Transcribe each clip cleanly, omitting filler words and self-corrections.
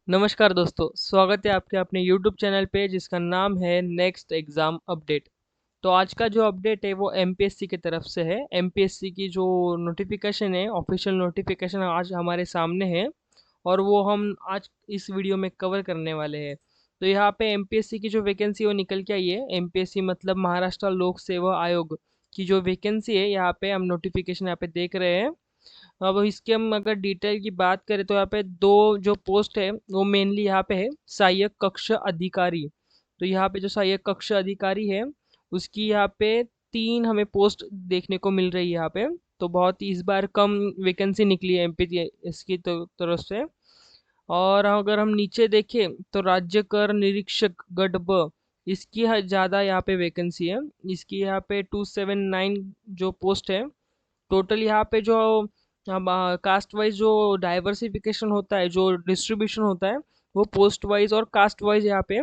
नमस्कार दोस्तों, स्वागत है आपके अपने यूट्यूब चैनल पे जिसका नाम है नेक्स्ट एग्ज़ाम अपडेट। तो आज का जो अपडेट है वो एमपीएससी की तरफ से है। एमपीएससी की जो नोटिफिकेशन है, ऑफिशियल नोटिफिकेशन आज हमारे सामने है और वो हम आज इस वीडियो में कवर करने वाले हैं। तो यहाँ पे एमपीएससी की जो वैकेंसी है वो निकल के आई है। एमपीएससी मतलब महाराष्ट्र लोक सेवा आयोग की जो वैकेंसी है, यहाँ पे हम नोटिफिकेशन यहाँ पे देख रहे हैं। अब इसके हम अगर डिटेल की बात करें तो यहाँ पे दो जो पोस्ट है वो मेनली यहाँ पे है सहायक कक्ष अधिकारी। तो यहाँ पे जो सहायक कक्ष अधिकारी है उसकी यहाँ पे तीन हमें पोस्ट देखने को मिल रही है यहाँ पे। तो बहुत ही इस बार कम वैकेंसी निकली है एमपी इसकी तरफ से। और अगर हम नीचे देखें तो राज्य कर निरीक्षक गढ़ ब इसकी ज़्यादा यहाँ पे वैकेंसी है। इसकी यहाँ पे 279 जो पोस्ट है टोटल। यहाँ पे जो कास्ट वाइज जो डाइवर्सिफिकेशन होता है, जो डिस्ट्रीब्यूशन होता है, वो पोस्ट वाइज और कास्ट वाइज यहाँ पे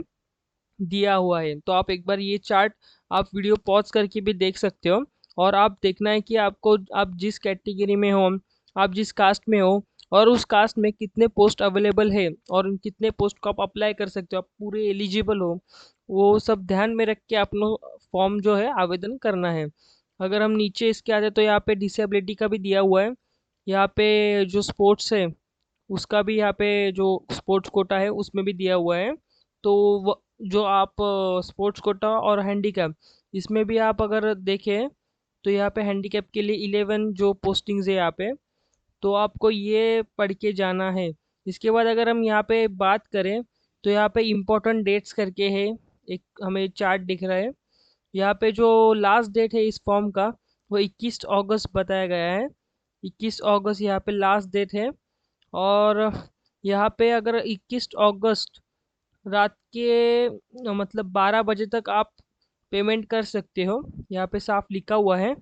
दिया हुआ है। तो आप एक बार ये चार्ट आप वीडियो पॉज करके भी देख सकते हो और आप देखना है कि आपको आप जिस कैटेगरी में हो, आप जिस कास्ट में हो और उस कास्ट में कितने पोस्ट अवेलेबल है और उन कितने पोस्ट को आप अप्लाई कर सकते हो, आप पूरे एलिजिबल हो, वो सब ध्यान में रख के अपना फॉर्म जो है आवेदन करना है। अगर हम नीचे इसके आते तो यहाँ पे डिसेबिलिटी का भी दिया हुआ है। यहाँ पे जो स्पोर्ट्स है उसका भी यहाँ पे जो स्पोर्ट्स कोटा है उसमें भी दिया हुआ है। तो जो आप स्पोर्ट्स कोटा और हैंडीकैप इसमें भी आप अगर देखें तो यहाँ पे हैंडीकैप के लिए 11 जो पोस्टिंग्स है यहाँ पे। तो आपको ये पढ़ के जाना है। इसके बाद अगर हम यहाँ पे बात करें तो यहाँ पे इम्पोर्टेंट डेट्स करके है, एक हमें चार्ट दिख रहा है। यहाँ पे जो लास्ट डेट है इस फॉर्म का वो 21 अगस्त बताया गया है। 21 अगस्त यहाँ पे लास्ट डेट है। और यहाँ पे अगर 21 अगस्त रात के मतलब 12 बजे तक आप पेमेंट कर सकते हो, यहाँ पे साफ लिखा हुआ है।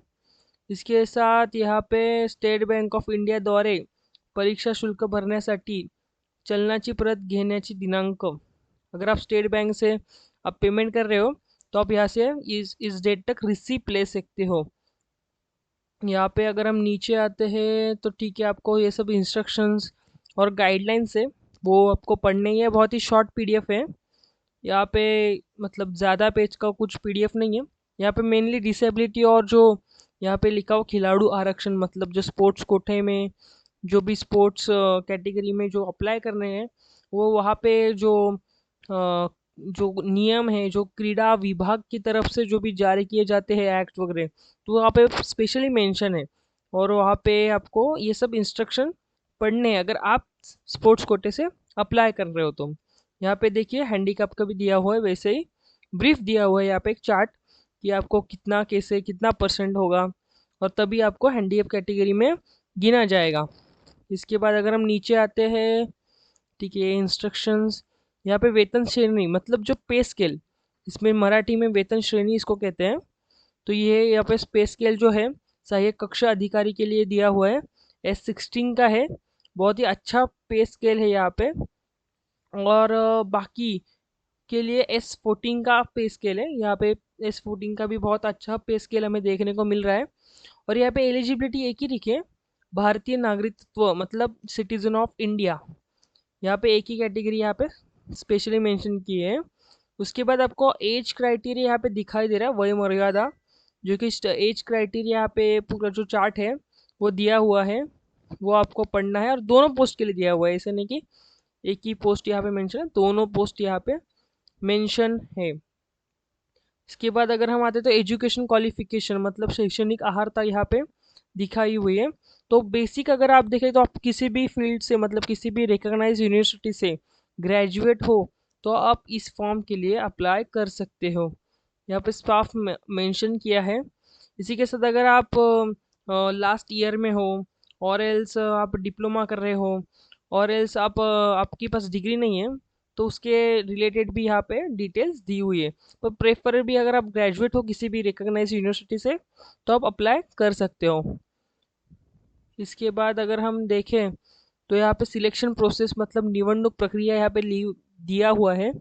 इसके साथ यहाँ पे स्टेट बँक ऑफ इंडियाद्वारे परीक्षा शुल्क भरण्यासाठी चलनाची प्रत घेण्याची दिनांक, अगर आप स्टेट बैंक से आप पेमेंट कर रहे हो तो आप यहाँ से इस डेट तक रिसीप्ट ले सकते हो। यहाँ पे अगर हम नीचे आते हैं तो ठीक है, आपको ये सब इंस्ट्रक्शंस और गाइडलाइंस है वो आपको पढ़ने ही है। बहुत ही शॉर्ट पीडीएफ है यहाँ पे, मतलब ज़्यादा पेज का कुछ पीडीएफ नहीं है। यहाँ पे मेनली डिसेबिलिटी और जो यहाँ पे लिखा हो खिलाड़ू आरक्षण, मतलब जो स्पोर्ट्स कोटे में जो भी स्पोर्ट्स कैटेगरी में जो अप्लाई करने हैं वो वहाँ पे जो जो नियम है जो क्रीड़ा विभाग की तरफ से जो भी जारी किए जाते हैं एक्ट वगैरह, तो वहाँ पे स्पेशली मेंशन है। और वहाँ पे आपको ये सब इंस्ट्रक्शन पढ़ने हैं अगर आप स्पोर्ट्स कोटे से अप्लाई कर रहे हो तो। यहाँ पे देखिए हैंडीकैप का भी दिया हुआ है, वैसे ही ब्रीफ दिया हुआ है यहाँ पे एक चार्ट कि आपको कितना कैसे कितना परसेंट होगा और तभी आपको हैंडीकैप कैटेगरी में गिना जाएगा। इसके बाद अगर हम नीचे आते हैं, ठीक है, इंस्ट्रक्शंस। यहाँ पे वेतन श्रेणी मतलब जो पे स्केल, इसमें मराठी में वेतन श्रेणी इसको कहते हैं। तो ये यहाँ पे पे स्केल जो है सहायक कक्षा अधिकारी के लिए दिया हुआ है, S16 का है। बहुत ही अच्छा पे स्केल है यहाँ पे। और बाकी के लिए S14 का पे स्केल है यहाँ पे। S14 का भी बहुत अच्छा पे स्केल हमें देखने को मिल रहा है। और यहाँ पे एलिजिबिलिटी एक ही लिखे, भारतीय नागरिकत्व मतलब सिटीजन ऑफ इंडिया। यहाँ पे एक ही कैटेगरी यहाँ पे स्पेशली मेंशन की है। उसके बाद आपको एज क्राइटेरिया यहाँ पे दिखाई दे रहा है, वही मर्यादा, जो कि एज क्राइटेरिया यहाँ पे पूरा जो चार्ट है वो दिया हुआ है, वो आपको पढ़ना है। और दोनों पोस्ट के लिए दिया हुआ है, ऐसे नहीं कि एक ही पोस्ट यहाँ पे मेंशन है, दोनों पोस्ट यहाँ पे मेंशन है। इसके बाद अगर हम आते तो एजुकेशन क्वालिफिकेशन मतलब शैक्षणिक अर्हता यहाँ पे दिखाई हुई है। तो बेसिक अगर आप देखें तो आप किसी भी फील्ड से मतलब किसी भी रिकॉग्नाइज यूनिवर्सिटी से ग्रेजुएट हो तो आप इस फॉर्म के लिए अप्लाई कर सकते हो, यहाँ पे साफ मेंशन किया है। इसी के साथ अगर आप लास्ट ईयर में हो और एल्स आप डिप्लोमा कर रहे हो और एल्स आप आपके पास डिग्री नहीं है तो उसके रिलेटेड भी यहाँ पे डिटेल्स दी हुई है। पर प्रेफर भी अगर आप ग्रेजुएट हो किसी भी रिकॉग्नाइज यूनिवर्सिटी से तो आप अप्लाई कर सकते हो। इसके बाद अगर हम देखें तो यहाँ पे सिलेक्शन प्रोसेस मतलब निवडणूक प्रक्रिया यहाँ पे दिया हुआ है।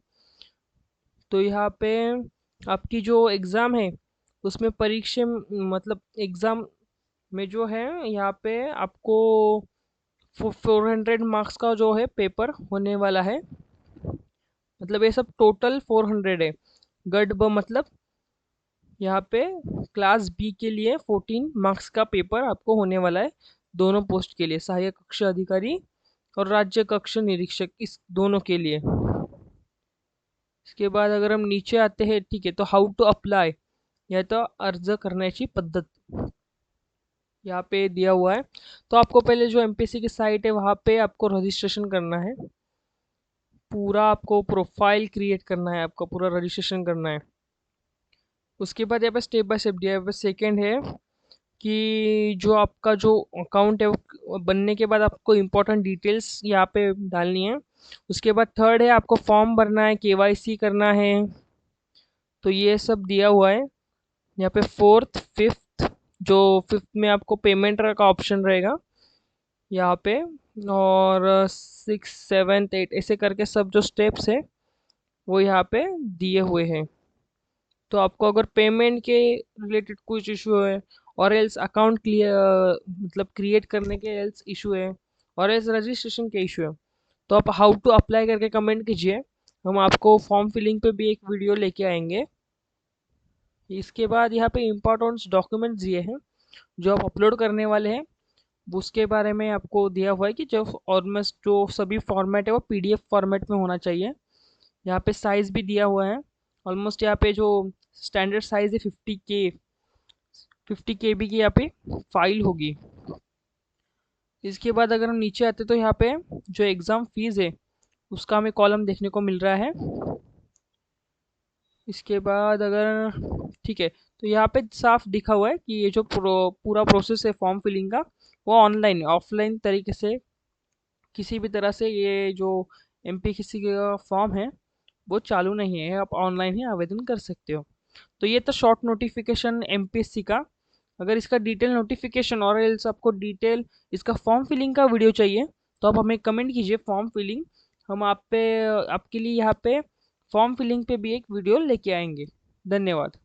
तो यहाँ पे आपकी जो एग्ज़ाम है उसमें मतलब एग्ज़ाम में जो है यहाँ पे आपको 400 मार्क्स का जो है पेपर होने वाला है। मतलब ये सब टोटल 400 है। गढ़ ब मतलब यहाँ पे क्लास बी के लिए 14 मार्क्स का पेपर आपको होने वाला है, दोनों पोस्ट के लिए, सहायक कक्ष अधिकारी और राज्य कक्ष निरीक्षक, इस दोनों के लिए। इसके बाद अगर हम नीचे आते हैं, ठीक है, तो हाउ टू अप्लाई, या तो अर्ज करण्याची पद्धत यहाँ पे दिया हुआ है। तो आपको पहले जो एमपीएससी की साइट है वहाँ पे आपको रजिस्ट्रेशन करना है, पूरा आपको प्रोफाइल क्रिएट करना है, आपका पूरा रजिस्ट्रेशन करना है। उसके बाद यहाँ पे स्टेप बाय स्टेप दिया है। यहाँ पे सेकेंड है कि जो आपका जो अकाउंट है वो बनने के बाद आपको इम्पोर्टेंट डिटेल्स यहाँ पे डालनी है। उसके बाद थर्ड है आपको फॉर्म भरना है, केवाईसी करना है, तो ये सब दिया हुआ है। यहाँ पे फोर्थ फिफ्थ, जो फिफ्थ में आपको पेमेंट का ऑप्शन रहेगा यहाँ पे, और सिक्स सेवन्थ एट ऐसे करके सब जो स्टेप्स है वो यहाँ पे दिए हुए हैं। तो आपको अगर पेमेंट के रिलेटेड कुछ इशू है, और एल्स अकाउंट क्लियर मतलब क्रिएट करने के एल्स इशू है, और एल्स रजिस्ट्रेशन के इशू है, तो आप हाउ टू अप्लाई करके कमेंट कीजिए। हम आपको फॉर्म फिलिंग पे भी एक वीडियो लेके आएंगे। इसके बाद यहाँ पे इम्पोर्टेंट डॉक्यूमेंट्स दिए हैं जो आप अपलोड करने वाले हैं, उसके बारे में आपको दिया हुआ है कि जो ऑलमोस्ट जो सभी फॉर्मेट है वो पीडीएफ फॉर्मेट में होना चाहिए। यहाँ पे साइज़ भी दिया हुआ है। ऑलमोस्ट यहाँ पे जो स्टैंडर्ड साइज़ है 50 KB की यहाँ पे फाइल होगी। इसके बाद अगर हम नीचे आते तो यहाँ पे जो एग्ज़ाम फीस है उसका हमें कॉलम देखने को मिल रहा है। इसके बाद अगर ठीक है, तो यहाँ पे साफ दिखा हुआ है कि ये जो पूरा प्रोसेस है फॉर्म फिलिंग का वो ऑनलाइन ऑफलाइन तरीके से किसी भी तरह से ये जो एमपीएससी का फॉर्म है वो चालू नहीं है, आप ऑनलाइन ही आवेदन कर सकते हो। तो ये तो शॉर्ट नोटिफिकेशन एमपीएससी का। अगर इसका डिटेल नोटिफिकेशन और एल्स आपको डिटेल इसका फॉर्म फिलिंग का वीडियो चाहिए तो आप हमें कमेंट कीजिए फॉर्म फिलिंग, हम आप पे आपके लिए यहाँ पे फॉर्म फिलिंग पे भी एक वीडियो लेके आएंगे। धन्यवाद।